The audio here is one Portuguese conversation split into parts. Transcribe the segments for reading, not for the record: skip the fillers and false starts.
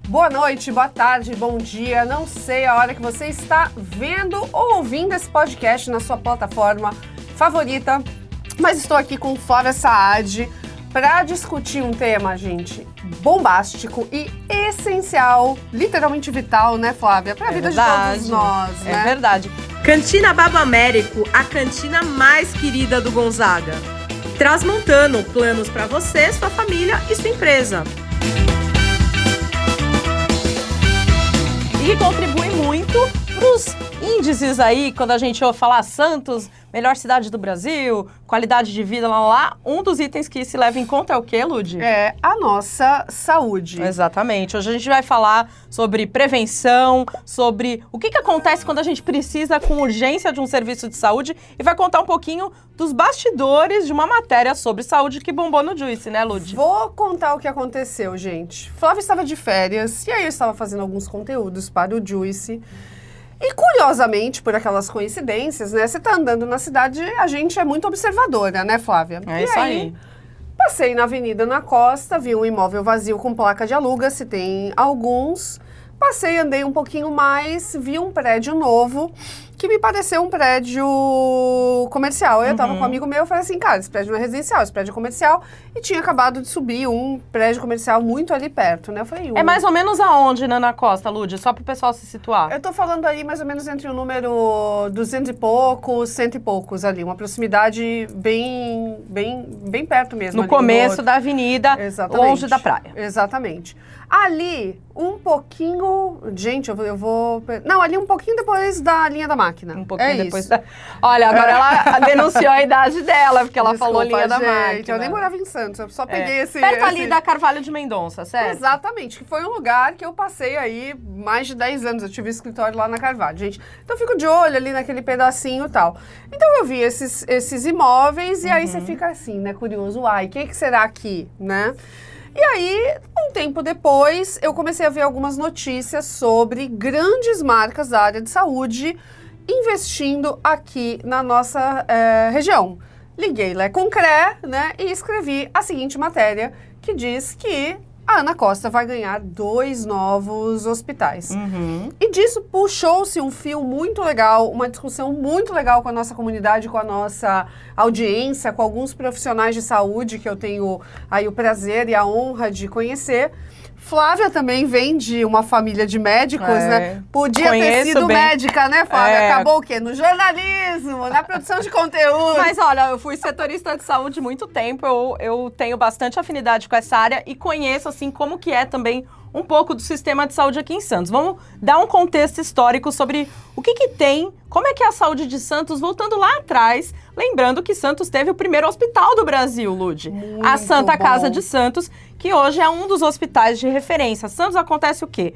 Boa noite, boa tarde, bom dia. Não sei a hora que você está vendo ou ouvindo esse podcast na sua plataforma favorita, mas estou aqui com Flávia Saad para discutir um tema, gente, bombástico e essencial, literalmente vital, né, Flávia? Para a vida de todos nós, né? É verdade. Cantina Babo Américo, a cantina mais querida do Gonzaga. Transmontano, planos para você, sua família e sua empresa. E contribui muito para os índices aí, quando a gente ouve falar Santos, melhor cidade do Brasil, qualidade de vida lá. Um dos itens que se leva em conta é o quê, Lud? É a nossa saúde. Exatamente. Hoje a gente vai falar sobre prevenção, sobre o que acontece quando a gente precisa com urgência de um serviço de saúde e vai contar um pouquinho dos bastidores de uma matéria sobre saúde que bombou no Juice, né, Lud? Vou contar o que aconteceu, gente. Flávia estava de férias e aí eu estava fazendo alguns conteúdos para o Juice. E curiosamente, por aquelas coincidências, né? Você tá andando na cidade, a gente é muito observadora, né, Flávia? É isso aí. Passei na Avenida na Costa, vi um imóvel vazio com placa de aluga, se tem alguns. Passei, andei um pouquinho mais, vi um prédio novo, que me pareceu um prédio comercial. Eu tava com um amigo meu, eu falei assim, cara, esse prédio não é residencial, esse prédio é comercial. E tinha acabado de subir um prédio comercial muito ali perto, né? Eu falei, É mais ou menos aonde, na Costa, Lud? Só pro pessoal se situar. Eu tô falando aí mais ou menos entre o número 200 e poucos, 100 e poucos ali. Uma proximidade bem perto mesmo. No começo da avenida, exatamente, longe da praia. Exatamente. Ali, um pouquinho... Gente, eu vou... Não, ali um pouquinho depois da linha da máquina. Um pouquinho depois da... Olha, agora ela denunciou a idade dela, porque ela falou linha da máquina. Eu nem morava em Santos, eu só peguei esse... Perto ali da Carvalho de Mendonça, certo? Exatamente, que foi um lugar que eu passei aí mais de 10 anos. Eu tive escritório lá na Carvalho, gente. Então eu fico de olho ali naquele pedacinho e tal. Então eu vi esses imóveis e aí você fica assim, né, curioso. Uai, o que será aqui, né? E aí, um tempo depois, eu comecei a ver algumas notícias sobre grandes marcas da área de saúde investindo aqui na nossa região. Liguei Lé Concré, né, e escrevi a seguinte matéria, que diz que a Ana Costa vai ganhar 2 novos hospitais. E disso puxou-se um fio muito legal, uma discussão muito legal com a nossa comunidade, com a nossa audiência, com alguns profissionais de saúde que eu tenho aí o prazer e a honra de conhecer. Flávia também vem de uma família de médicos, né? Podia ter sido médica, né, Flávia? Acabou o quê? No jornalismo, na produção de conteúdo. Mas olha, eu fui setorista de saúde muito tempo, eu tenho bastante afinidade com essa área e conheço, assim, como que é também um pouco do sistema de saúde aqui em Santos. Vamos dar um contexto histórico sobre o que tem, como é que é a saúde de Santos, voltando lá atrás, lembrando que Santos teve o primeiro hospital do Brasil, Lud. A Santa Casa de Santos, que hoje é um dos hospitais de referência. Santos acontece o quê?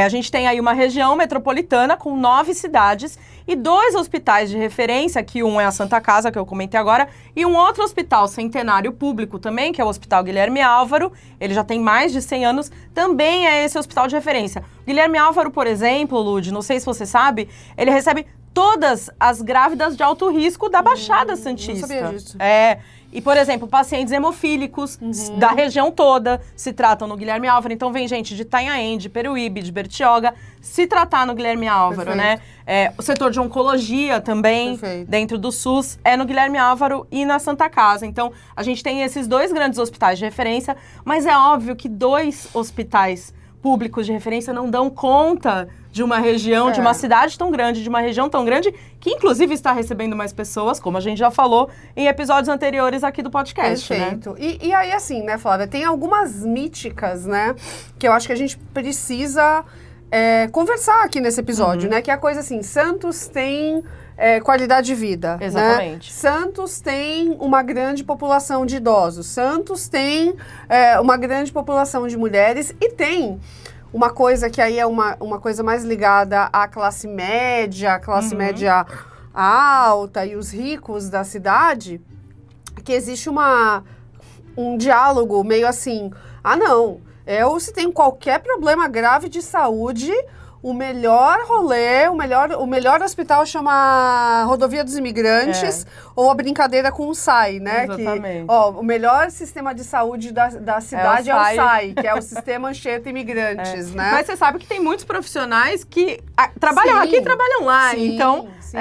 A gente tem aí uma região metropolitana com 9 cidades e 2 hospitais de referência, que um é a Santa Casa, que eu comentei agora, e um outro hospital centenário público também, que é o Hospital Guilherme Álvaro. Ele já tem mais de 100 anos, também é esse hospital de referência. Guilherme Álvaro, por exemplo, Lud, não sei se você sabe, ele recebe todas as grávidas de alto risco da Baixada Santista. Não sabia disso. E, por exemplo, pacientes hemofílicos da região toda se tratam no Guilherme Álvaro. Então, vem gente de Itanhaém, de Peruíbe, de Bertioga, se tratar no Guilherme Álvaro, né? O setor de oncologia também, dentro do SUS, é no Guilherme Álvaro e na Santa Casa. Então, a gente tem esses 2 grandes hospitais de referência, mas é óbvio que 2 hospitais públicos de referência não dão conta de uma região, de uma cidade tão grande, de uma região tão grande, que inclusive está recebendo mais pessoas, como a gente já falou em episódios anteriores aqui do podcast. Perfeito. Né? E aí, assim, né, Flávia, tem algumas míticas, né, que eu acho que a gente precisa conversar aqui nesse episódio, né, que é a coisa assim, Santos tem qualidade de vida. Exatamente. Né? Santos tem uma grande população de idosos, Santos tem uma grande população de mulheres e tem uma coisa que aí é uma coisa mais ligada à classe média alta e os ricos da cidade, que existe um diálogo meio assim, não, se tem qualquer problema grave de saúde, o melhor rolê, o melhor hospital chama Rodovia dos Imigrantes, ou a brincadeira com o SAI, né? Exatamente. Que, o melhor sistema de saúde da cidade é o SAI, que é o Sistema Anchieta Imigrantes, né? Mas você sabe que tem muitos profissionais que trabalham aqui e trabalham lá. Sim, então, sim.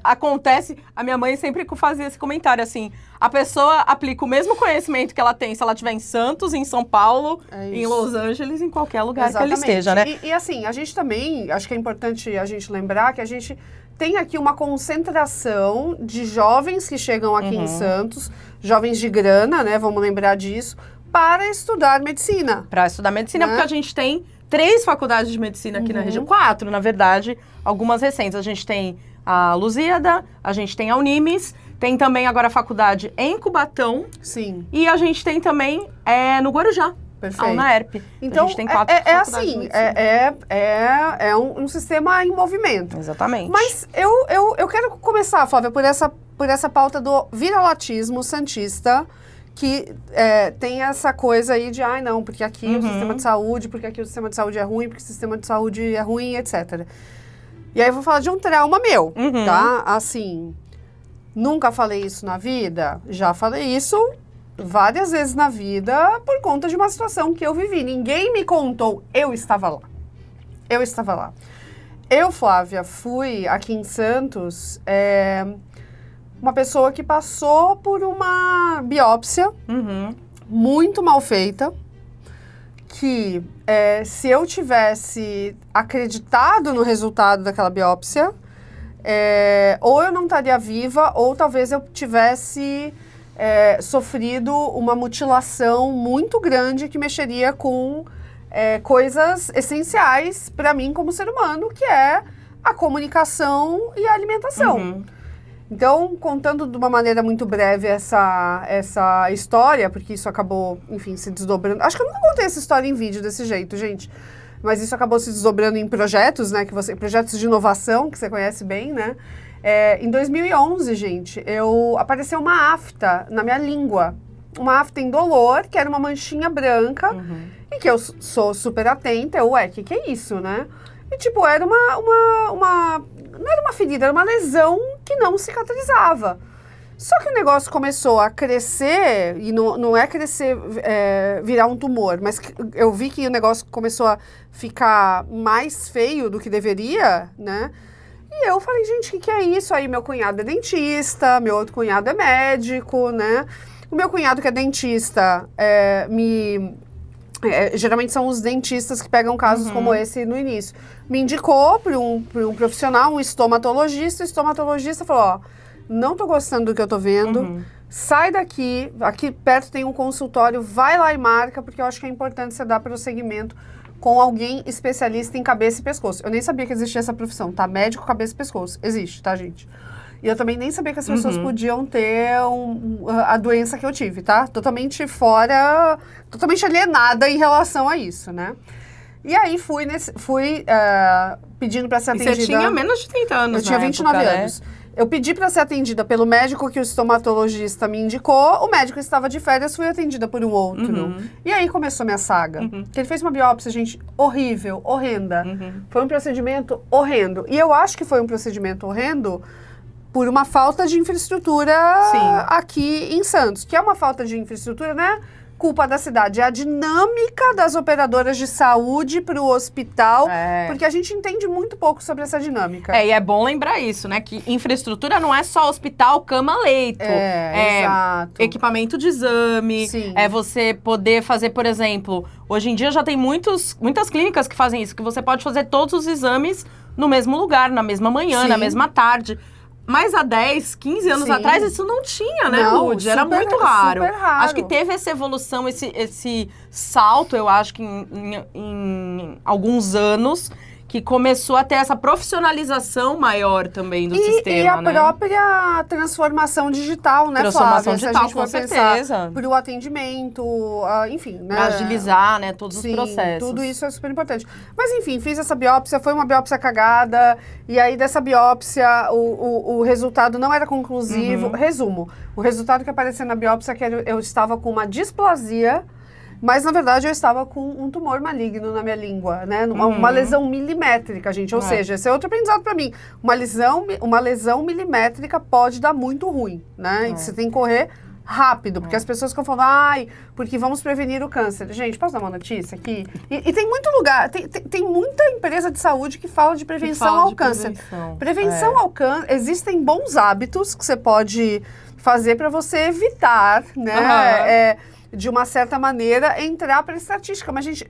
Acontece... A minha mãe sempre fazia esse comentário, assim... A pessoa aplica o mesmo conhecimento que ela tem se ela estiver em Santos, em São Paulo, em Los Angeles, em qualquer lugar que ele esteja, né? E assim, a gente também, acho que é importante a gente lembrar que a gente tem aqui uma concentração de jovens que chegam aqui em Santos, jovens de grana, né? Vamos lembrar disso, para estudar medicina. Para estudar medicina, porque a gente tem 3 faculdades de medicina aqui na região. 4, na verdade, algumas recentes. A gente tem a Lusíada, a gente tem a Unimes, tem também agora a faculdade em Cubatão. Sim. E a gente tem também no Guarujá. Perfeito. A UNAERP. Então, a gente tem 4 faculdades assim, de medicina. é um sistema em movimento. Exatamente. Mas eu quero começar, Flávia, por essa pauta do viralatismo santista, que tem essa coisa aí de, não, porque aqui o sistema de saúde, porque aqui o sistema de saúde é ruim, porque o sistema de saúde é ruim, etc. E aí eu vou falar de um trauma meu, tá? Assim, nunca falei isso na vida? Já falei isso várias vezes na vida por conta de uma situação que eu vivi. Ninguém me contou, eu estava lá. Eu estava lá. Eu, Flávia, fui aqui em Santos... uma pessoa que passou por uma biópsia muito mal feita, que se eu tivesse acreditado no resultado daquela biópsia, ou eu não estaria viva, ou talvez eu tivesse sofrido uma mutilação muito grande que mexeria com coisas essenciais para mim como ser humano, que é a comunicação e a alimentação. Então, contando de uma maneira muito breve essa história, porque isso acabou, enfim, se desdobrando. Acho que eu nunca contei essa história em vídeo desse jeito, gente. Mas isso acabou se desdobrando em projetos, né? Projetos de inovação, que você conhece bem, né? Em 2011, gente, apareceu uma afta na minha língua. Uma afta indolor, que era uma manchinha branca. E que eu sou super atenta. O que é isso, né? E, tipo, era não era uma ferida, era uma lesão que não cicatrizava. Só que o negócio começou a crescer, e não é crescer, virar um tumor, mas eu vi que o negócio começou a ficar mais feio do que deveria, né? E eu falei, gente, o que é isso? Aí meu cunhado é dentista, meu outro cunhado é médico, né? O meu cunhado que é dentista geralmente são os dentistas que pegam casos como esse no início. Me indicou para um profissional, um estomatologista. O estomatologista falou, não tô gostando do que eu tô vendo, sai daqui, aqui perto tem um consultório, vai lá e marca, porque eu acho que é importante você dar prosseguimento com alguém especialista em cabeça e pescoço. Eu nem sabia que existia essa profissão, tá? Médico, cabeça e pescoço. Existe, tá, gente? E eu também nem sabia que as pessoas podiam ter a doença que eu tive, tá? Totalmente fora, totalmente alienada em relação a isso, né? E aí fui pedindo para ser atendida. E você tinha menos de 30 anos, eu tinha 29 anos. Eu pedi para ser atendida pelo médico que o estomatologista me indicou. O médico estava de férias, fui atendida por um outro. E aí começou minha saga. Que ele fez uma biópsia, gente, horrível, horrenda. Foi um procedimento horrendo. E eu acho que foi um procedimento horrendo por uma falta de infraestrutura aqui em Santos. Que é uma falta de infraestrutura, né? Culpa da cidade. É a dinâmica das operadoras de saúde para o hospital, porque a gente entende muito pouco sobre essa dinâmica. E é bom lembrar isso, né? Que infraestrutura não é só hospital, cama, leito. Exato. Equipamento de exame. Sim. É você poder fazer, por exemplo, hoje em dia já tem muitas clínicas que fazem isso, que você pode fazer todos os exames no mesmo lugar, na mesma manhã, na mesma tarde. Mas há 10, 15 anos atrás, isso não tinha, né, Lud? Era muito raro. Super raro. Acho que teve essa evolução, esse salto, eu acho que em alguns anos, que começou a ter essa profissionalização maior também do sistema, né? E a própria transformação digital, né, transformação Flávia? digital, Se a gente com for certeza. Para o atendimento, enfim, né? Agilizar, né, todos os processos. Tudo isso é super importante. Mas, enfim, fiz essa biópsia, foi uma biópsia cagada, e aí dessa biópsia o resultado não era conclusivo. Resumo, o resultado que apareceu na biópsia é que eu estava com uma displasia Mas, na verdade, eu estava com um tumor maligno na minha língua, né? Uma lesão milimétrica, gente. Ou seja, esse é outro aprendizado para mim. Uma lesão milimétrica pode dar muito ruim, né? E você tem que correr rápido, porque as pessoas ficam falando, ai, porque vamos prevenir o câncer. Gente, posso dar uma notícia aqui? E tem muito lugar, tem muita empresa de saúde que fala de prevenção ao câncer. Prevenção ao câncer, existem bons hábitos que você pode fazer para você evitar, né? De uma certa maneira, entrar para a estatística. Mas, gente,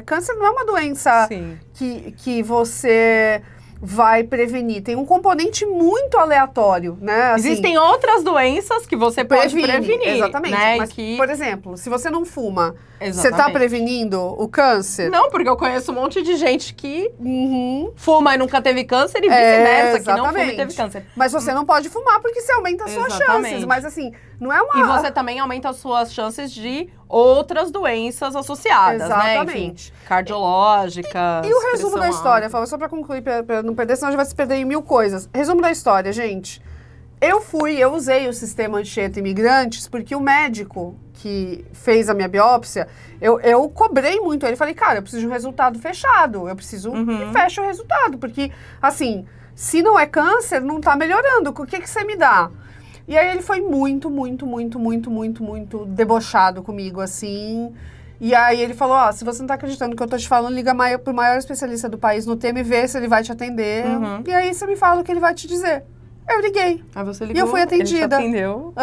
câncer não é uma doença que você vai prevenir. Tem um componente muito aleatório, né? Assim, existem outras doenças que você pode prevenir. Exatamente. Né? Mas, por exemplo, se você não fuma, exatamente, você está prevenindo o câncer? Não, porque eu conheço um monte de gente que fuma e nunca teve câncer e vice-versa, que não fuma e teve câncer. Mas você não pode fumar porque você aumenta as suas chances. Mas assim, não é uma... E você também aumenta as suas chances de outras doenças associadas, né? Enfim, cardiológicas. E o resumo da história, Fala, só pra concluir, pra não perder, senão já vai se perder em mil coisas. Resumo da história, gente. Eu usei o sistema Anchieta Imigrantes porque o médico que fez a minha biópsia, eu cobrei muito ele. Falei, cara, eu preciso de um resultado fechado. Eu preciso que feche o resultado. Porque, assim, se não é câncer, não tá melhorando. O que você me dá? E aí ele foi muito debochado comigo, assim. E aí ele falou, se você não tá acreditando no que eu tô te falando, liga pro maior especialista do país no tema e vê se ele vai te atender. E aí você me fala o que ele vai te dizer. Eu liguei. Aí você ligou, e eu fui atendida. Ele te atendeu.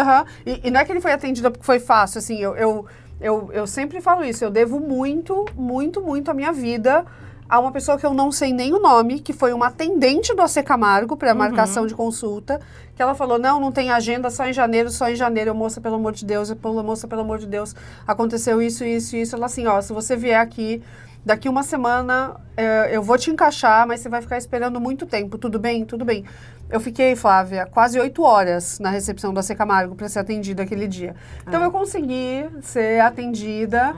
E não é que ele foi atendida porque foi fácil, assim, eu sempre falo isso, eu devo muito a minha vida a uma pessoa que eu não sei nem o nome, que foi uma atendente do AC Camargo para marcação de consulta, que ela falou, não tem agenda, só em janeiro. Eu, moça, pelo amor de Deus, aconteceu isso. Ela assim, se você vier aqui, daqui uma semana, eu vou te encaixar, mas você vai ficar esperando muito tempo, tudo bem? Tudo bem. Eu fiquei, Flávia, quase 8 horas na recepção do AC Camargo para ser atendida aquele dia. Então, eu consegui ser atendida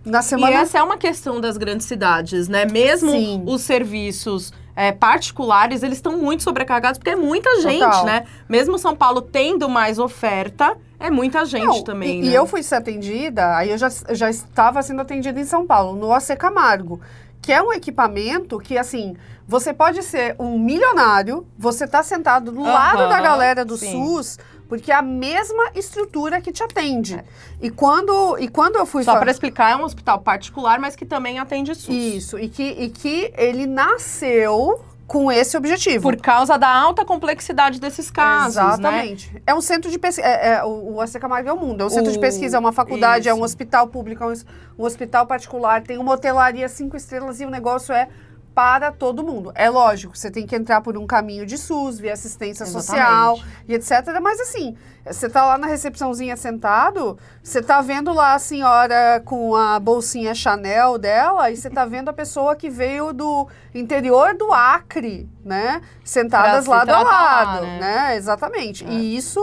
na semana... E essa é uma questão das grandes cidades, né? Mesmo os serviços particulares, eles estão muito sobrecarregados, porque é muita gente, né? Mesmo São Paulo tendo mais oferta, é muita gente também, né? E eu fui ser atendida, aí eu já estava sendo atendida em São Paulo, no AC Camargo, que é um equipamento que, assim, você pode ser um milionário, você tá sentado do lado da galera do SUS, porque é a mesma estrutura que te atende. E quando eu fui... Só para explicar, é um hospital particular, mas que também atende SUS. Isso, e que ele nasceu com esse objetivo. Por causa da alta complexidade desses casos, exatamente. Né? É um centro de pesquisa, o AC Camargo é o mundo, é um centro de pesquisa, é uma faculdade, é um hospital público, é um hospital particular, tem uma hotelaria 5 estrelas e o negócio é para todo mundo. É lógico, você tem que entrar por um caminho de SUS, via assistência social e etc. Mas assim, você tá lá na recepçãozinha sentado, você tá vendo lá a senhora com a bolsinha Chanel dela e você tá vendo a pessoa que veio do interior do Acre, né? Sentadas lado a lado, né? Exatamente. E isso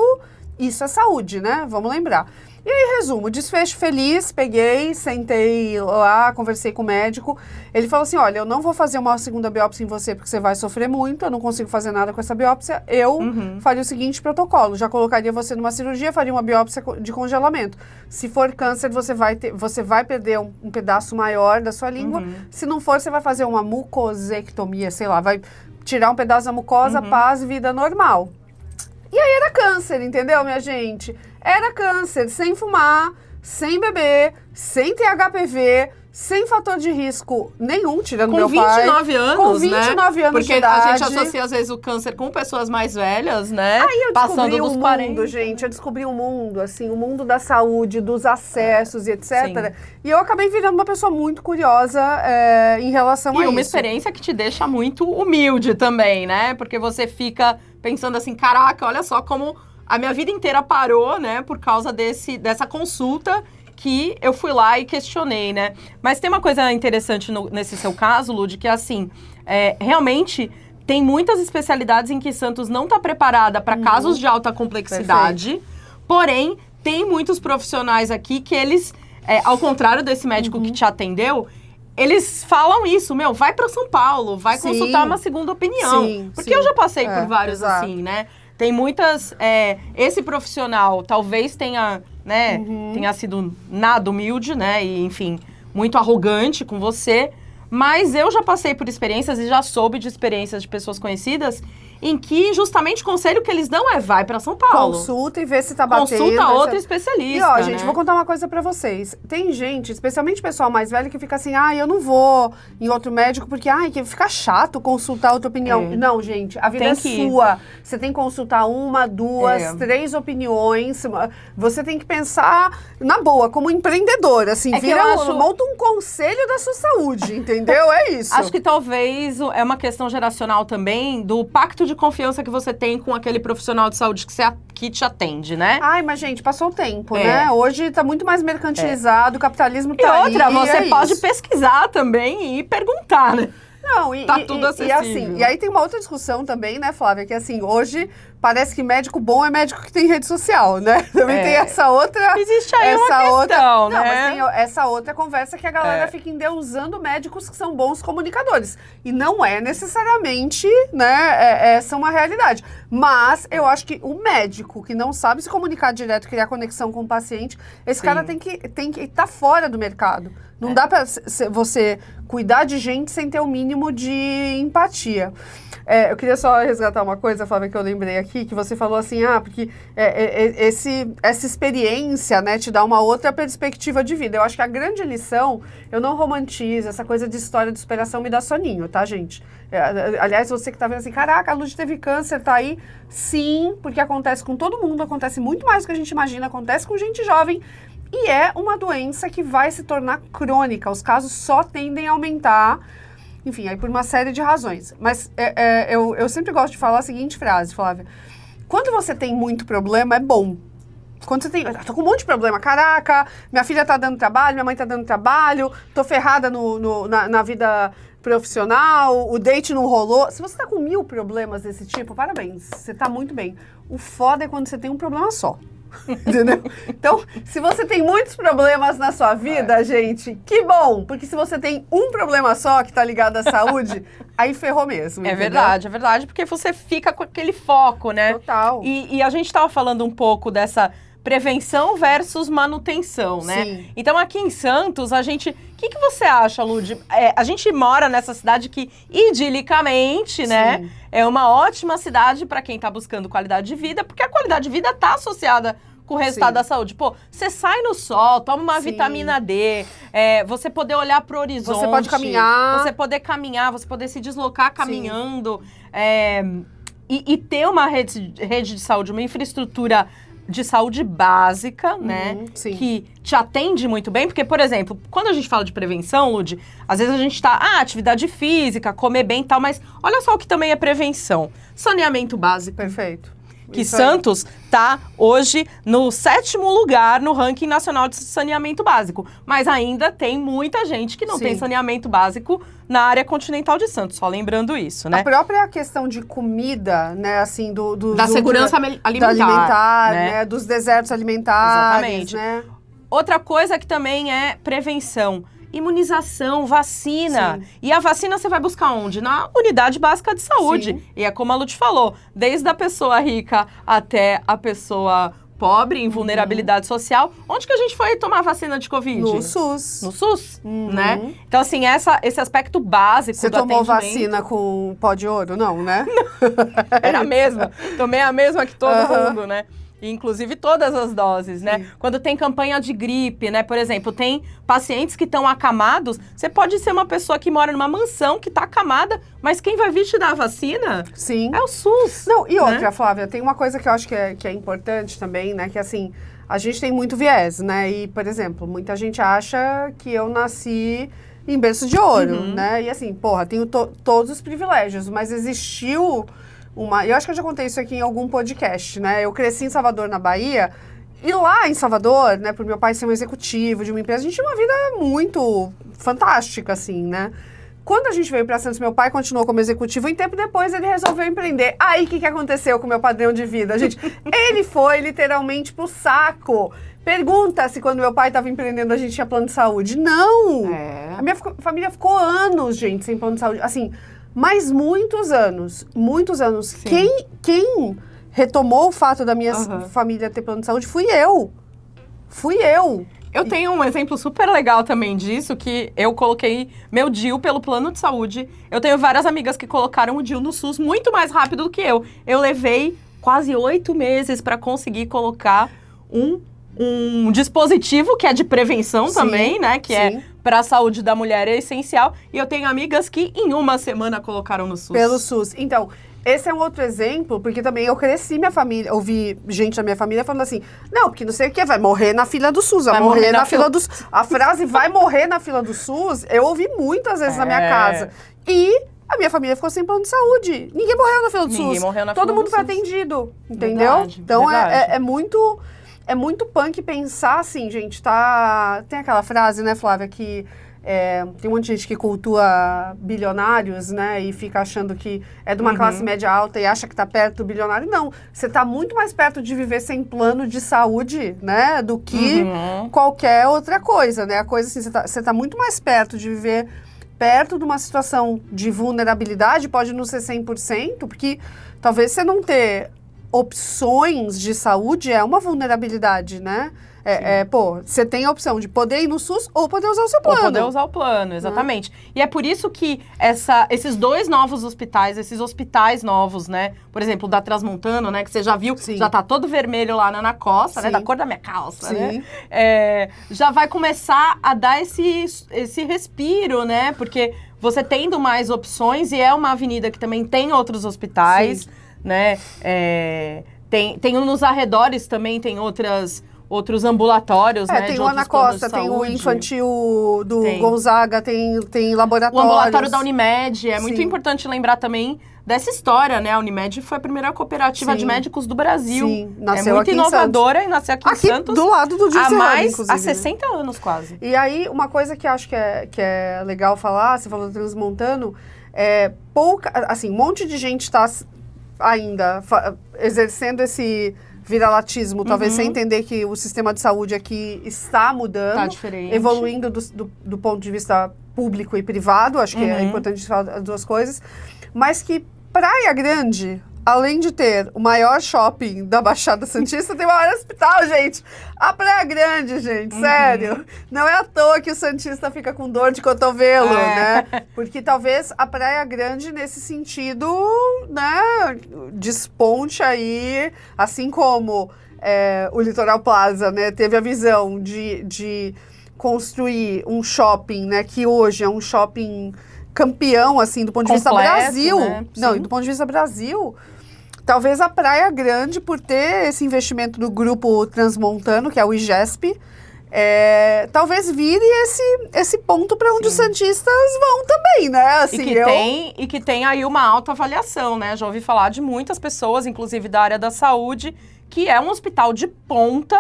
é saúde, né? Vamos lembrar. E aí, resumo, desfecho feliz, peguei, sentei lá, conversei com o médico. Ele falou assim, olha, eu não vou fazer uma segunda biópsia em você porque você vai sofrer muito, eu não consigo fazer nada com essa biópsia. Eu faria o seguinte protocolo, já colocaria você numa cirurgia, faria uma biópsia de congelamento. Se for câncer, você vai perder um pedaço maior da sua língua. Se não for, você vai fazer uma mucosectomia, sei lá, vai tirar um pedaço da mucosa, paz, vida normal. E aí era câncer, entendeu, minha gente? Era câncer, sem fumar, sem beber, sem ter HPV, sem fator de risco nenhum, tirando meu pai. Com 29 anos, com 29 anos Porque de idade. a gente associa, às vezes, o câncer com pessoas mais velhas, né? Aí eu passando descobri dos o 40. mundo, gente. Eu descobri o mundo, assim, o mundo da saúde, dos acessos e etc. E eu acabei virando uma pessoa muito curiosa em relação a isso. E uma experiência que te deixa muito humilde também, né? Porque você fica pensando assim, caraca, olha só como a minha vida inteira parou, né? Por causa dessa consulta que eu fui lá e questionei, né? Mas tem uma coisa interessante nesse seu caso, Lud, que é assim, realmente tem muitas especialidades em que Santos não está preparada para casos de alta complexidade, porém, tem muitos profissionais aqui que eles, ao contrário desse médico que te atendeu, eles falam isso, vai para São Paulo, vai consultar uma segunda opinião. Porque eu já passei por vários assim, né? Tem muitas... esse profissional talvez tenha né, tenha sido nada humilde, né, e enfim, muito arrogante com você, mas eu já passei por experiências e já soube de experiências de pessoas conhecidas em que justamente o conselho que eles dão é vai pra São Paulo. Consulta e vê se tá batendo. Consulta outra especialista, E ó, gente, né? vou contar uma coisa pra vocês. Tem gente, especialmente pessoal mais velho, que fica assim, eu não vou em outro médico porque, que fica chato consultar outra opinião. Não, gente, a vida é sua. Você tem que consultar 1, 2, 3 opiniões. Você tem que pensar na boa, como empreendedor, assim, monta um conselho da sua saúde, entendeu? É isso. Acho que talvez é uma questão geracional também do pacto de confiança que você tem com aquele profissional de saúde que te atende, né? Mas gente, passou o tempo, né? Hoje tá muito mais mercantilizado, o capitalismo tá aí. E outra, você pode pesquisar também e perguntar, né? Não, tá tudo acessível. E aí tem uma outra discussão também, né, Flávia? Que assim, hoje parece que médico bom é médico que tem rede social, né? Também tem essa outra... Existe aí uma questão, né? Não, mas tem essa outra conversa que a galera fica endeusando médicos que são bons comunicadores. E não é necessariamente, né, essa uma realidade. Mas eu acho que o médico que não sabe se comunicar direto, criar conexão com o paciente, esse cara tem que estar fora do mercado. Não dá pra você cuidar de gente sem ter o mínimo de empatia. Eu queria só resgatar uma coisa, Flávia, que eu lembrei aqui, que você falou assim, porque essa experiência, né, te dá uma outra perspectiva de vida. Eu acho que a grande lição, eu não romantizo, essa coisa de história de superação me dá soninho, tá, gente? Aliás, você que tá vendo assim, caraca, a Lud teve câncer, tá aí. Sim, porque acontece com todo mundo, acontece muito mais do que a gente imagina, acontece com gente jovem. E é uma doença que vai se tornar crônica. Os casos só tendem a aumentar. Enfim, aí por uma série de razões. Mas eu sempre gosto de falar a seguinte frase, Flávia. Quando você tem muito problema, é bom. Quando você tem... Eu tô com um monte de problema. Caraca, minha filha tá dando trabalho, minha mãe tá dando trabalho, tô ferrada na vida profissional, o date não rolou. Se você tá com 1000 problemas desse tipo, parabéns, você tá muito bem. O foda é quando você tem um problema só. Entendeu? Então, se você tem muitos problemas na sua vida, gente, que bom! Porque se você tem um problema só que tá ligado à saúde, aí ferrou mesmo. É verdade, porque você fica com aquele foco, né? Total. E a gente tava falando um pouco dessa prevenção versus manutenção, né? Sim. Então, aqui em Santos, o que você acha, Lud? A gente mora nessa cidade que, idilicamente, né, é uma ótima cidade para quem tá buscando qualidade de vida, porque a qualidade de vida tá associada com o resultado da saúde. Pô, você sai no sol, toma uma vitamina D, você poder olhar pro horizonte. Você pode caminhar. Você poder caminhar, você poder se deslocar caminhando. E ter uma rede de saúde, uma infraestrutura de saúde básica, né? Que te atende muito bem. Porque, por exemplo, quando a gente fala de prevenção, Lud, às vezes a gente tá, atividade física, comer bem e tal, mas olha só o que também é prevenção. Saneamento básico. Perfeito. Que Santos tá hoje no 7º lugar no ranking nacional de saneamento básico. Mas ainda tem muita gente que não tem saneamento básico na área continental de Santos, só lembrando isso, né? A própria questão de comida, né, assim, da segurança alimentar, né? Dos desertos alimentares, exatamente, né? Outra coisa que também é prevenção. Imunização, vacina. E a vacina você vai buscar onde? Na unidade básica de saúde. E é como a Lud falou, desde a pessoa rica até a pessoa pobre, em vulnerabilidade social. Onde que a gente foi tomar vacina de Covid? No SUS. No SUS, né? Então, assim, esse aspecto básico do atendimento... Você tomou vacina com pó de ouro? Não, né? Era a mesma. Tomei a mesma que todo mundo, né? Inclusive todas as doses, né? Quando tem campanha de gripe, né? Por exemplo, tem pacientes que estão acamados. Você pode ser uma pessoa que mora numa mansão, que está acamada, mas quem vai vir te dar a vacina é o SUS. Não, e outra, Flávia, tem uma coisa que eu acho que é importante também, né? Que assim, a gente tem muito viés, né? E, por exemplo, muita gente acha que eu nasci em berço de ouro, né? E assim, porra, tenho todos os privilégios, mas existiu... Eu acho que eu já contei isso aqui em algum podcast, né? Eu cresci em Salvador, na Bahia, e lá em Salvador, né, por meu pai ser um executivo de uma empresa, a gente tinha uma vida muito fantástica, assim, né? Quando a gente veio para Santos, meu pai continuou como executivo, e tempo depois ele resolveu empreender. Aí, o que aconteceu com o meu padrão de vida, gente? Ele foi literalmente pro saco. Pergunta se quando meu pai estava empreendendo a gente tinha plano de saúde. Não! A minha família ficou anos, gente, sem plano de saúde. Assim... Mas muitos anos. Quem retomou o fato da minha família ter plano de saúde fui eu. fui eu. Eu tenho um exemplo super legal também disso, que eu coloquei meu DIU pelo plano de saúde. Eu tenho várias amigas que colocaram o DIU no SUS muito mais rápido do que eu. Eu levei quase 8 meses para conseguir colocar um dispositivo que é de prevenção também, né? Que é para a saúde da mulher é essencial. E eu tenho amigas que em uma semana colocaram no SUS. Pelo SUS. Então, esse é um outro exemplo, porque também eu cresci minha família, ouvi gente da minha família falando assim, não, porque não sei o que, vai morrer na fila do SUS, vai morrer na fila do SUS. A frase vai morrer na fila do SUS, eu ouvi muitas vezes na minha casa. E a minha família ficou sem plano de saúde. Ninguém morreu na fila do SUS. Todo mundo foi atendido, entendeu? Verdade, então verdade. é muito punk pensar assim, gente, tá... Tem aquela frase, né, Flávia, que tem um monte de gente que cultua bilionários, né, e fica achando que é de uma classe média alta e acha que tá perto do bilionário. Não, você tá muito mais perto de viver sem plano de saúde, né, do que qualquer outra coisa, né? A coisa assim, você tá muito mais perto de viver perto de uma situação de vulnerabilidade, pode não ser 100%, porque talvez você não ter opções de saúde é uma vulnerabilidade, né? Você tem a opção de poder ir no SUS ou poder usar o seu plano. Ou poder usar o plano, exatamente. E é por isso que esses 2 novos hospitais, esses hospitais novos, né? Por exemplo, o da Transmontano, né? Que você já viu, já tá todo vermelho lá na costa, né? Da cor da minha calça, né? Já vai começar a dar esse respiro, né? Porque você tendo mais opções, e é uma avenida que também tem outros hospitais, né? Tem nos arredores também, tem outros ambulatórios, né? Tem o Ana Costa, tem o infantil do Gonzaga, tem laboratórios. O ambulatório da Unimed. É muito importante lembrar também dessa história, né? A Unimed foi a primeira cooperativa de médicos do Brasil. Sim, nasceu muito inovadora e nasceu aqui em Santos. Do lado do Dirceu, inclusive. Há 60 anos quase. E aí, uma coisa que acho que é legal falar, você falou do Transmontano, um monte de gente está ainda exercendo esse viralatismo, talvez sem entender que o sistema de saúde aqui está mudando, tá diferente, evoluindo do ponto de vista público e privado, acho que é importante falar as duas coisas, mas que Praia Grande, além de ter o maior shopping da Baixada Santista, tem o maior hospital, gente. A Praia Grande, gente, sério. Não é à toa que o Santista fica com dor de cotovelo, né? Porque talvez a Praia Grande, nesse sentido, né, desponte aí, assim como o Litoral Plaza, né, teve a visão de construir um shopping, né, que hoje é um shopping campeão, assim, do ponto de vista Brasil. Né? Não, e do ponto de vista Brasil, talvez a Praia Grande, por ter esse investimento do grupo Transmontano, que é o IGESP, talvez vire esse ponto para onde os santistas vão também, né? Assim, e que tem aí uma alta avaliação, né? Já ouvi falar de muitas pessoas, inclusive da área da saúde, que é um hospital de ponta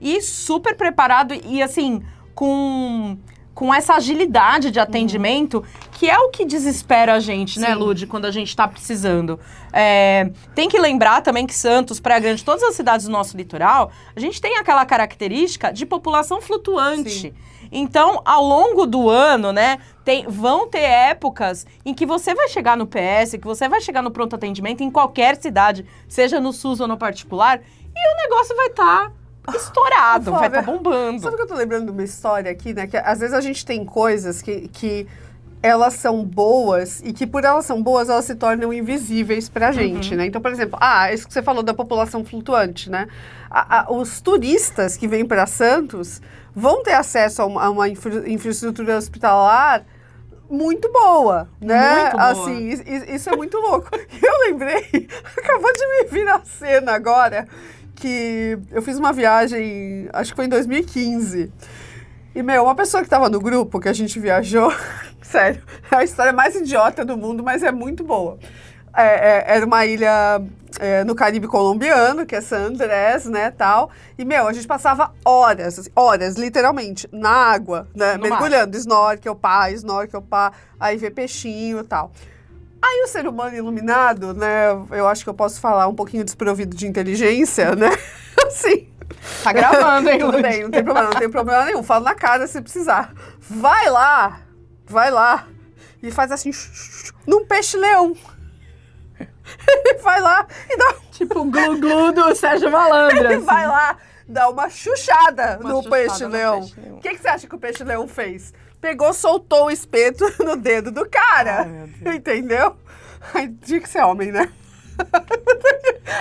e super preparado e, assim, com essa agilidade de atendimento, que é o que desespera a gente, né, Lud, quando a gente está precisando. Tem que lembrar também que Santos, Praia Grande, todas as cidades do nosso litoral, a gente tem aquela característica de população flutuante. Sim. Então, ao longo do ano, né, vão ter épocas em que você vai chegar no PS, que você vai chegar no pronto atendimento em qualquer cidade, seja no SUS ou no particular, e o negócio vai estar estourado, vai estar bombando. Sabe que eu tô lembrando de uma história aqui, né? Que às vezes a gente tem coisas que elas são boas e que por elas são boas, elas se tornam invisíveis pra gente, né? Então, por exemplo, isso que você falou da população flutuante, né? Os turistas que vêm para Santos vão ter acesso a uma infraestrutura hospitalar muito boa, né? Muito boa. Assim, isso é muito louco. Eu lembrei, acabou de me vir a cena agora, que eu fiz uma viagem, acho que foi em 2015. E, uma pessoa que estava no grupo, que a gente viajou, sério, é a história mais idiota do mundo, mas é muito boa. Era uma ilha no Caribe colombiano, que é San Andrés, né, tal. E, a gente passava horas, assim, horas, literalmente, na água, né, mergulhando, snorkel, pá, aí vê peixinho e tal. Aí o ser humano iluminado, né, eu acho que eu posso falar um pouquinho desprovido de inteligência, né, assim. Tá gravando, hein, Tudo bem, não tem problema nenhum, falo na cara se precisar. Vai lá, e faz assim, num peixe-leão. Ele vai lá e dá... Tipo o glu-glu do Sérgio Malandro. Ele vai lá, dar uma chuchada Uma no chuchada peixe-leão. no peixe-leão. O que você acha que o peixe-leão fez? Pegou, soltou o espeto no dedo do cara. Ai, meu Deus. Entendeu? Ai, tinha que ser homem, né?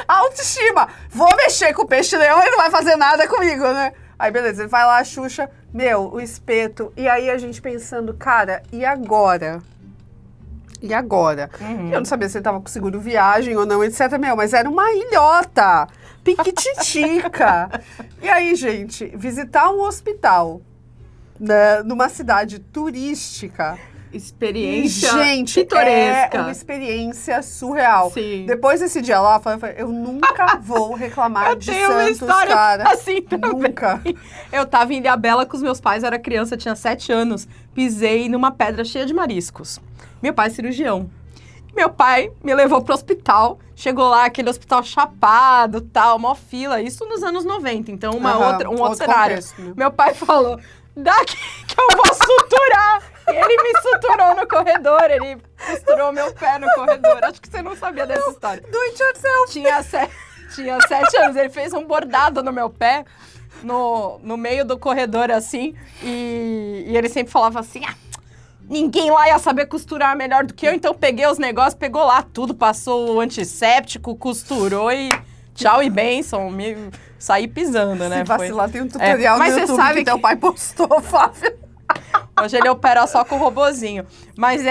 Autoestima. Vou mexer com o peixe-leão, ele não vai fazer nada comigo, né? Aí, beleza, ele vai lá, a Xuxa, o espeto. E aí a gente pensando, cara, e agora? E agora? Eu não sabia se ele tava com seguro viagem ou não, etc. Mas era uma ilhota, piquititica. E aí, gente, visitar um hospital, né, numa cidade turística. Experiência Gente, pitoresca. é uma experiência surreal. Sim. Depois desse dia lá, eu falei, eu nunca vou reclamar Eu de tenho uma Santos, história cara. assim também. Nunca. Eu tava em Ilhabela com os meus pais, era criança, tinha 7 anos. Pisei numa pedra cheia de mariscos. Meu pai é cirurgião. Meu pai me levou pro hospital. Chegou lá, aquele hospital chapado, tal, mó fila. Isso nos anos 90, então um outro cenário. Contexto, né? Meu pai falou, daqui que eu vou suturar. E ele me suturou no corredor, ele costurou meu pé no corredor. Acho que você não sabia dessa história. Do it yourself. Tinha 7 anos, ele fez um bordado no meu pé, no meio do corredor, assim, e ele sempre falava assim, ninguém lá ia saber costurar melhor do que eu, então peguei os negócios, pegou lá tudo, passou o antisséptico, costurou e tchau e bênção, saí pisando, né? Se vacilar, tem um tutorial Mas no você YouTube sabe que teu pai postou, Flávia. Hoje ele opera só com o robozinho. Mas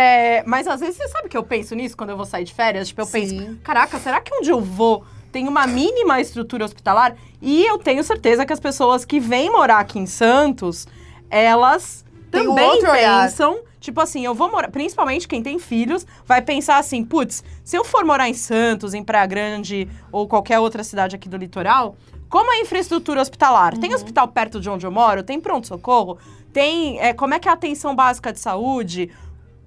às vezes você sabe que eu penso nisso quando eu vou sair de férias? Tipo, eu penso, caraca, será que onde eu vou tem uma mínima estrutura hospitalar? E eu tenho certeza que as pessoas que vêm morar aqui em Santos, elas Tem um também outro olhar. pensam, tipo assim, eu vou morar, principalmente quem tem filhos, vai pensar assim, putz, se eu for morar em Santos, em Praia Grande ou qualquer outra cidade aqui do litoral, como é a infraestrutura hospitalar? Tem hospital perto de onde eu moro? Tem pronto-socorro? Tem, como é que é a atenção básica de saúde?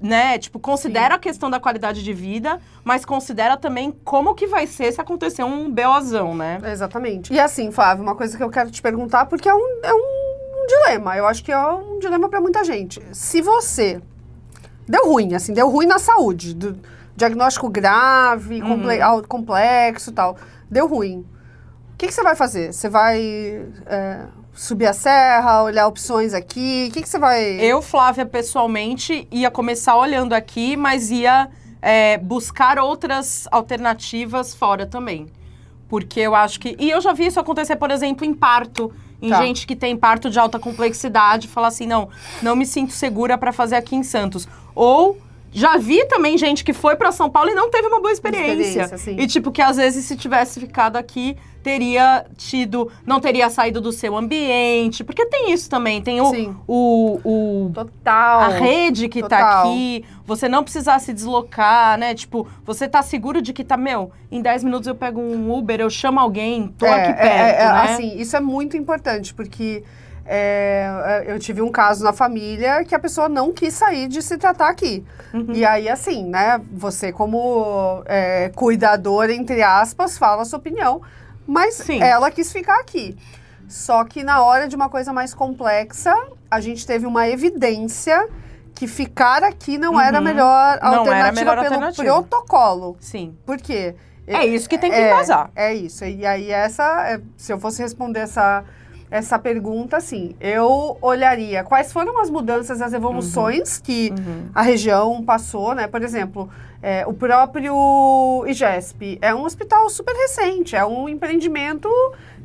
Né? Tipo, considera a questão da qualidade de vida, mas considera também como que vai ser se acontecer um BOzão, né? Exatamente. E assim, Flávia, uma coisa que eu quero te perguntar, porque é um dilema. Eu acho que é um dilema pra muita gente. Se você deu ruim na saúde, do diagnóstico grave, complexo e tal, deu ruim. O que você vai fazer? Você vai subir a serra, olhar opções aqui? O que você vai... Eu, Flávia, pessoalmente, ia começar olhando aqui, mas ia buscar outras alternativas fora também. Porque eu acho que... E eu já vi isso acontecer, por exemplo, em parto. Em gente que tem parto de alta complexidade, falar assim, não me sinto segura para fazer aqui em Santos. Ou... Já vi também gente que foi pra São Paulo e não teve uma boa experiência. Sim. E tipo, que às vezes se tivesse ficado aqui, não teria saído do seu ambiente. Porque tem isso também, tem Total. a rede que tá aqui, você não precisar se deslocar, né? Tipo, você tá seguro de que em 10 minutos eu pego um Uber, eu chamo alguém, tô aqui perto, né? Assim, isso é muito importante, porque... eu tive um caso na família que a pessoa não quis sair de se tratar aqui. E aí, assim, né, você como cuidadora, entre aspas, fala a sua opinião, mas ela quis ficar aqui. Só que na hora de uma coisa mais complexa, a gente teve uma evidência que ficar aqui não era a melhor alternativa pelo protocolo. Sim. Por quê? É isso que tem que embasar. É isso. E aí, se eu fosse responder essa pergunta, assim, eu olharia quais foram as mudanças, as evoluções que a região passou, né? Por exemplo, o próprio IGESP é um hospital super recente, é um empreendimento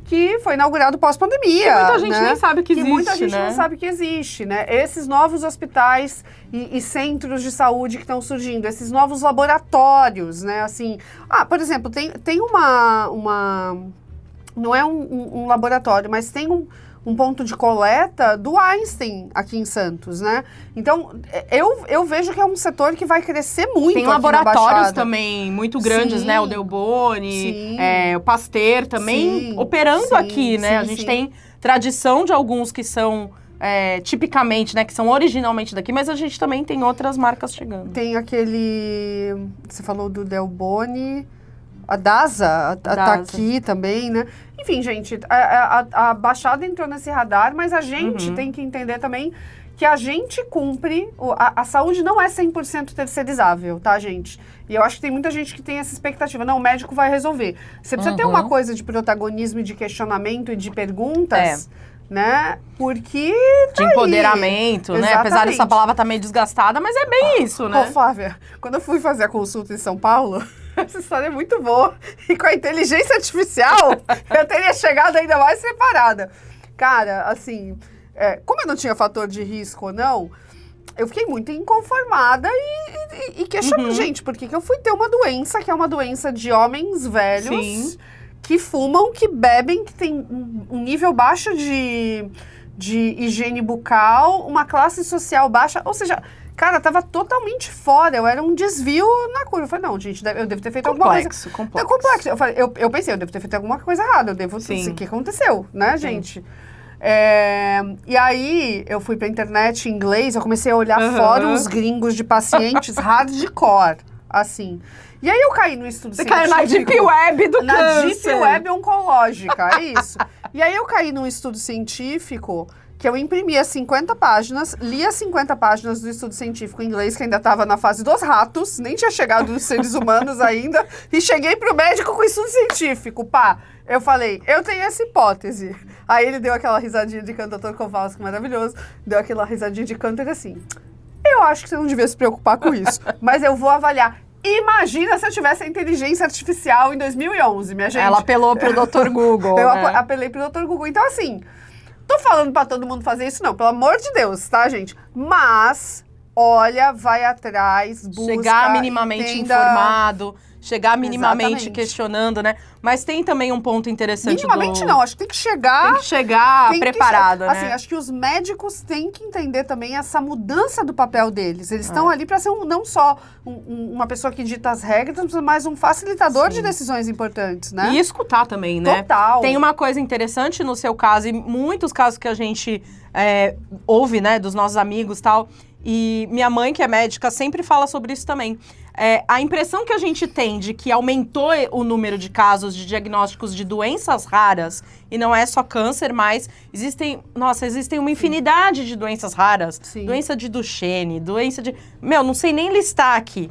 que foi inaugurado pós-pandemia. Que muita gente nem sabe que existe, muita gente não sabe que existe, né? Esses novos hospitais e centros de saúde que estão surgindo, esses novos laboratórios, né? Assim, por exemplo, tem uma não é um laboratório, mas tem um ponto de coleta do Einstein aqui em Santos, né? Então, eu vejo que é um setor que vai crescer muito. Tem aqui laboratórios também muito grandes, Sim. né? O Delboni, o Pasteur também operando aqui, né? A gente tem tradição de alguns que são tipicamente, né? Que são originalmente daqui, mas a gente também tem outras marcas chegando. Tem aquele... Você falou do Delboni... A DASA tá aqui também, né? Enfim, gente, a Baixada entrou nesse radar, mas a gente tem que entender também que a gente cumpre, a saúde não é 100% terceirizável, tá, gente? E eu acho que tem muita gente que tem essa expectativa, não, o médico vai resolver. Você precisa ter uma coisa de protagonismo e de questionamento e de perguntas, né? Porque de empoderamento, né? Exatamente. Apesar dessa palavra estar meio desgastada, mas é bem isso, né? Ô, Flávia, quando eu fui fazer a consulta em São Paulo, essa história é muito boa. E com a inteligência artificial, eu teria chegado ainda mais preparada. Cara, assim, como eu não tinha fator de risco ou não, eu fiquei muito inconformada e questionando, gente, por que eu fui ter uma doença, que é uma doença de homens velhos, que fumam, que bebem, que tem um nível baixo de higiene bucal, uma classe social baixa, ou seja, cara, tava totalmente fora, eu era um desvio na curva. Eu falei, não, gente, eu devo ter feito alguma coisa... Complexo. Eu falei, eu pensei, eu devo ter feito alguma coisa errada, o que aconteceu, né, gente? E aí, eu fui pra internet em inglês, eu comecei a olhar fóruns gringos de pacientes hardcore, assim. E aí eu caí no estudo científico. Você caiu na Deep Web do na câncer. Deep Web oncológica, é isso. E aí eu caí num estudo científico que eu imprimia 50 páginas, lia 50 páginas do estudo científico em inglês, que ainda estava na fase dos ratos, nem tinha chegado nos seres humanos ainda, e cheguei pro médico com o estudo científico, pá. Eu falei, eu tenho essa hipótese. Aí ele deu aquela risadinha de canto, Dr. Kowalski, maravilhoso, deu aquela risadinha de canto e assim, eu acho que você não devia se preocupar com isso, mas eu vou avaliar. Imagina se eu tivesse a inteligência artificial em 2011, minha gente. Ela apelou pro Dr. Google, Eu né? apelei pro Dr. Google. Então, assim, tô falando pra todo mundo fazer isso, não. Pelo amor de Deus, tá, gente? Mas, olha, vai atrás, busca... Chegar minimamente informado, chegar minimamente questionando, né? Mas tem também um ponto interessante minimamente não, acho que tem que chegar... Tem que chegar preparada, né? Assim, acho que os médicos têm que entender também essa mudança do papel deles. Eles estão ali para ser não só uma pessoa que dita as regras, mas um facilitador de decisões importantes, né? E escutar também, né? Total. Tem uma coisa interessante no seu caso, e muitos casos que a gente ouve, né, dos nossos amigos e tal, e minha mãe, que é médica, sempre fala sobre isso também. A impressão que a gente tem de que aumentou o número de casos de diagnósticos de doenças raras, e não é só câncer, mas existem uma infinidade de doenças raras. Sim. Doença de Duchenne, doença de... não sei nem listar aqui.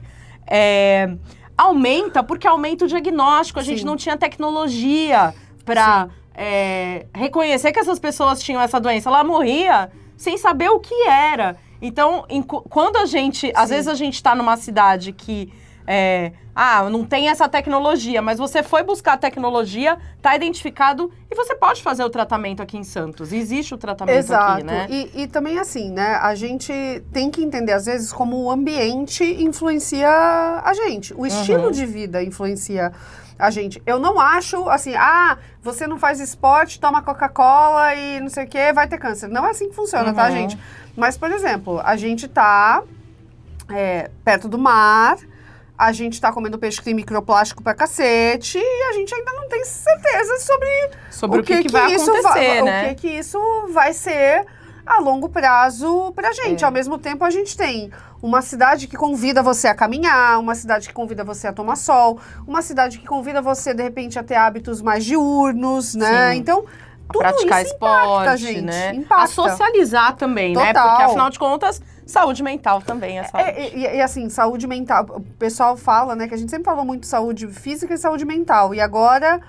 Aumenta porque aumenta o diagnóstico. A gente não tinha tecnologia para reconhecer que essas pessoas tinham essa doença. Ela morria sem saber o que era. Então, quando a gente... Às vezes a gente está numa cidade que... não tem essa tecnologia, mas você foi buscar a tecnologia, está identificado e você pode fazer o tratamento aqui em Santos. Existe o tratamento aqui, né? E também assim, né? A gente tem que entender, às vezes, como o ambiente influencia a gente. O estilo de vida influencia a gente. Eu não acho, assim, você não faz esporte, toma Coca-Cola e não sei o quê, vai ter câncer. Não é assim que funciona, tá, gente? Mas, por exemplo, a gente tá perto do mar, a gente tá comendo peixe que tem microplástico pra cacete e a gente ainda não tem certeza sobre o que vai acontecer, né? O que isso vai ser a longo prazo pra gente. Ao mesmo tempo, a gente tem uma cidade que convida você a caminhar, uma cidade que convida você a tomar sol, uma cidade que convida você, de repente, a ter hábitos mais diurnos, né? Sim. Então... A praticar esporte, gente, né? impacta. A socializar também, Total. né? Porque, afinal de contas, saúde mental também é saúde. E assim, saúde mental, o pessoal fala, né, que a gente sempre falou muito de saúde física e saúde mental, e agora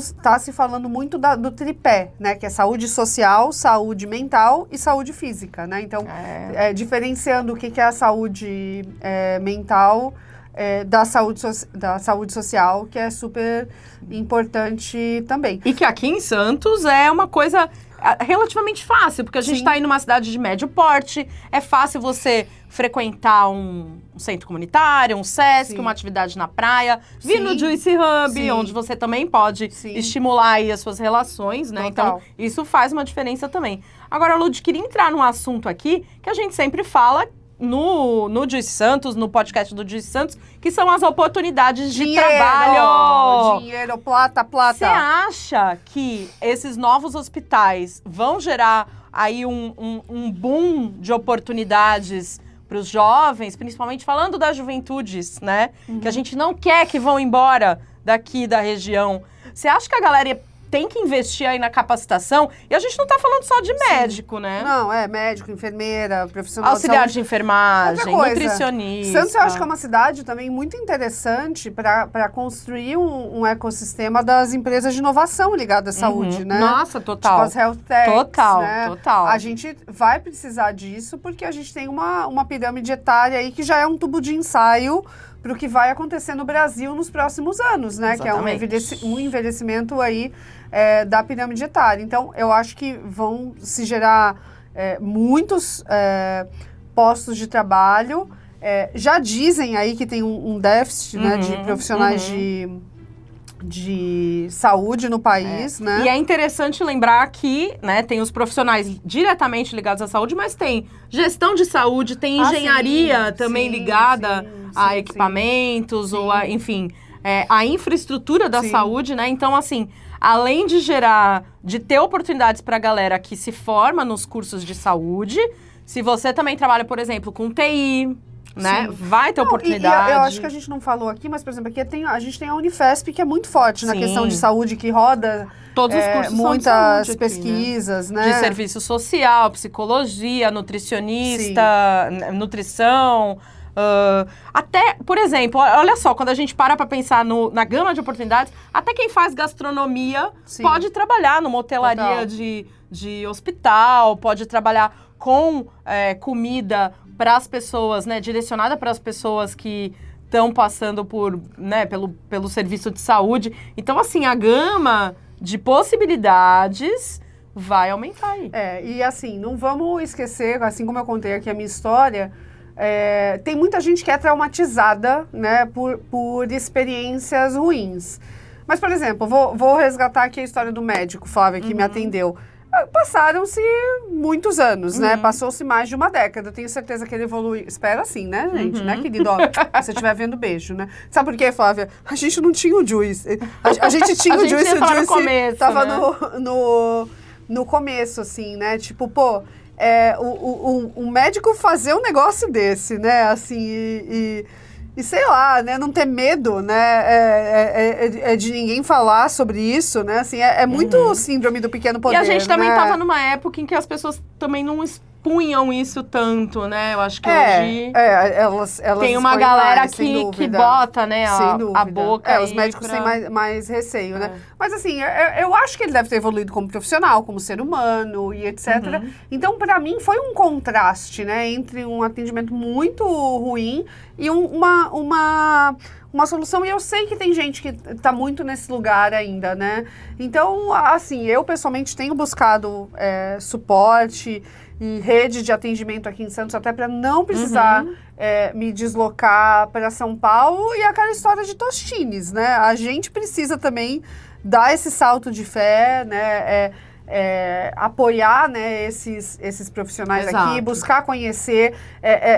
está se falando muito do tripé, né, que é saúde social, saúde mental e saúde física, né? Então, diferenciando o que é a saúde mental da saúde social, que é super importante também. E que aqui em Santos é uma coisa relativamente fácil, porque a gente está aí numa cidade de médio porte, é fácil você frequentar um centro comunitário, um SESC, uma atividade na praia, vir no Juice Hub, onde você também pode estimular aí as suas relações, né? Total. Então, isso faz uma diferença também. Agora, Lud, queria entrar num assunto aqui que a gente sempre fala no Juice Santos, no podcast do Juice Santos, que são as oportunidades de trabalho. Dinheiro, plata. Você acha que esses novos hospitais vão gerar aí um boom de oportunidades para os jovens, principalmente falando das juventudes, né? Que a gente não quer que vão embora daqui da região. Você acha que a galera tem que investir aí na capacitação. E a gente não tá falando só de médico, né? Não, médico, enfermeira, profissional auxiliar de de enfermagem, Outra coisa, nutricionista. Santos eu acho que é uma cidade também muito interessante para construir um ecossistema das empresas de inovação ligadas à saúde, né? Nossa, total. Tipo as health techs, Total, né? total. A gente vai precisar disso porque a gente tem uma pirâmide etária aí que já é um tubo de ensaio para o que vai acontecer no Brasil nos próximos anos, né? Exatamente. Que é um envelhecimento aí da pirâmide etária. Então, eu acho que vão se gerar muitos postos de trabalho. Já dizem aí que tem um déficit né, de profissionais de saúde no país, né? E é interessante lembrar que, né, tem os profissionais diretamente ligados à saúde, mas tem gestão de saúde, tem engenharia também ligada a equipamentos ou a, enfim, a infraestrutura da saúde, né? Então, assim, além de ter oportunidades para a galera que se forma nos cursos de saúde, se você também trabalha, por exemplo, com TI, né? Vai ter oportunidade. Eu acho que a gente não falou aqui, mas, por exemplo, aqui a gente tem a Unifesp, que é muito forte na questão de saúde, que roda todos os cursos muitas são de pesquisas, aqui, né? De serviço social, psicologia, nutricionista, nutrição. Até, por exemplo, olha só, quando a gente para pensar na gama de oportunidades, até quem faz gastronomia pode trabalhar numa hotelaria de hospital, pode trabalhar com comida para as pessoas, né, direcionada para as pessoas que estão passando pelo serviço de saúde. Então, assim, a gama de possibilidades vai aumentar aí. E assim, não vamos esquecer, assim como eu contei aqui a minha história, tem muita gente que é traumatizada, né, por experiências ruins. Mas, por exemplo, vou resgatar aqui a história do médico, Flávia, que me atendeu. Passaram-se muitos anos, né? Passou-se mais de uma década. Eu tenho certeza que ele evoluiu. Espera assim, né, gente? Né, querido? Ó, se você estiver vendo, beijo, né? Sabe por quê, Flávia? A gente não tinha o Juice. A gente tinha o Juice, o Juice começo, tava né? no começo, assim, né? Tipo, pô, o médico fazer um negócio desse, né? Assim, e sei lá, né, não ter medo, né, de ninguém falar sobre isso, né, assim, muito síndrome do pequeno poder, E a gente também né? estava numa época em que as pessoas também não expunham isso tanto, né, eu acho que hoje elas tem uma expõem galera mais, que bota, né, a boca os médicos têm mais receio, né, mas assim, eu acho que ele deve ter evoluído como profissional, como ser humano e etc. Então, para mim, foi um contraste, né, entre um atendimento muito ruim e uma solução, e eu sei que tem gente que está muito nesse lugar ainda, né? Então, assim, eu pessoalmente tenho buscado suporte e rede de atendimento aqui em Santos, até para não precisar me deslocar para São Paulo, e aquela história de Tostines, né? A gente precisa também dar esse salto de fé, né? Apoiar, né, esses profissionais aqui, buscar conhecer,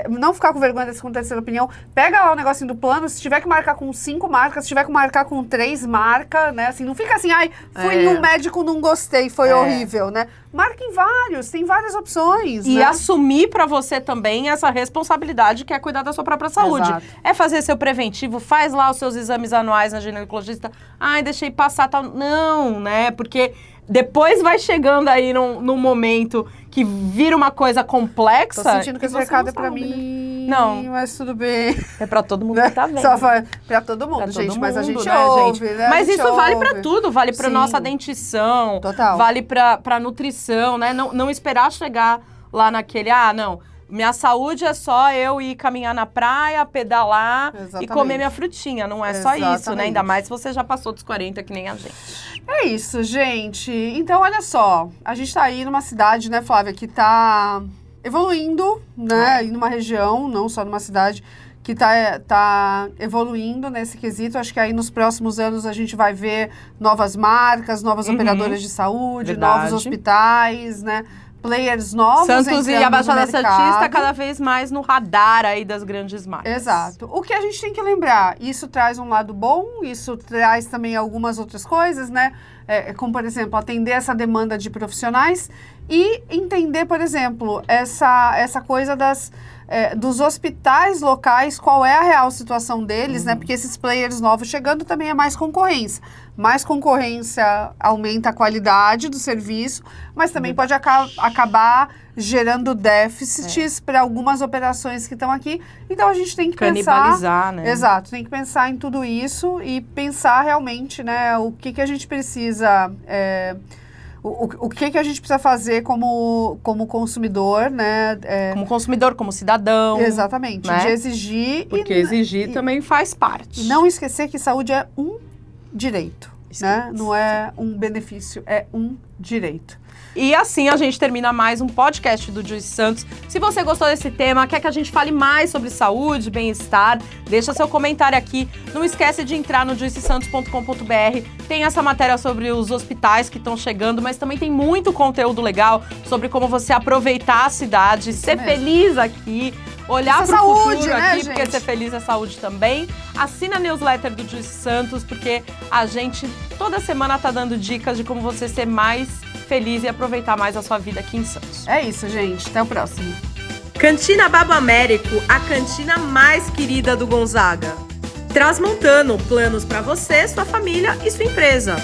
não ficar com vergonha dessa terceira opinião. Pega lá o negocinho do plano, se tiver que marcar com 5 marcas, se tiver que marcar com 3, marca, né? Assim, não fica assim, fui num médico, não gostei, foi horrível, né? Marca em vários, tem várias opções. E né? assumir para você também essa responsabilidade que é cuidar da sua própria saúde. Exato. É fazer seu preventivo, faz lá os seus exames anuais na ginecologista. Deixei passar tal. Não, né? Porque depois vai chegando aí num momento que vira uma coisa complexa. Tô sentindo que esse recado é pra sabe, mim. Não. Mas tudo bem. É pra todo mundo que tá vendo. Só pra todo mundo, pra gente. todo Mas a mundo, gente né, ouve, gente? né? Mas a gente isso vale pra ouve. tudo. Vale pra Sim. nossa dentição. Total. Vale pra nutrição, né? Não esperar chegar lá naquele... não. Minha saúde é só eu ir caminhar na praia, pedalar e comer minha frutinha. Não é só isso, né? Ainda mais se você já passou dos 40, que nem a gente. É isso, gente. Então, olha só. A gente tá aí numa cidade, né, Flávia, que tá evoluindo, né? E numa região, não só numa cidade, que tá evoluindo nesse quesito. Acho que aí nos próximos anos a gente vai ver novas marcas, novas operadoras de saúde, novos hospitais, né? Players novos. Santos e a Baixada Santista cada vez mais no radar aí das grandes marcas. Exato. O que a gente tem que lembrar, isso traz um lado bom, isso traz também algumas outras coisas, né? Como, por exemplo, atender essa demanda de profissionais e entender, por exemplo, essa coisa das dos hospitais locais, qual é a real situação deles, né? Porque esses players novos chegando também é mais concorrência. Mais concorrência aumenta a qualidade do serviço, mas também pode acabar gerando déficits para algumas operações que estão aqui. Então a gente tem que canibalizar, né? Exato, tem que pensar em tudo isso e pensar realmente, né, o que a gente precisa... O que a gente precisa fazer como consumidor, né? Como consumidor, como cidadão. Exatamente, né? de exigir. Porque exigir também faz parte. Não esquecer que saúde é um direito, né? Não é um benefício, é um direito. E assim a gente termina mais um podcast do Juice Santos. Se você gostou desse tema, quer que a gente fale mais sobre saúde, bem-estar, deixa seu comentário aqui. Não esquece de entrar no juicesantos.com.br. Tem essa matéria sobre os hospitais que estão chegando, mas também tem muito conteúdo legal sobre como você aproveitar a cidade, ser feliz aqui, olhar para o futuro né, aqui, gente? porque ser feliz é saúde também. Assina a newsletter do Juice Santos, porque a gente toda semana tá dando dicas de como você ser mais feliz e aproveitar mais a sua vida aqui em Santos. É isso, gente. Até o próximo. Cantina Babo Américo, a cantina mais querida do Gonzaga. Transmontano, planos para você, sua família e sua empresa.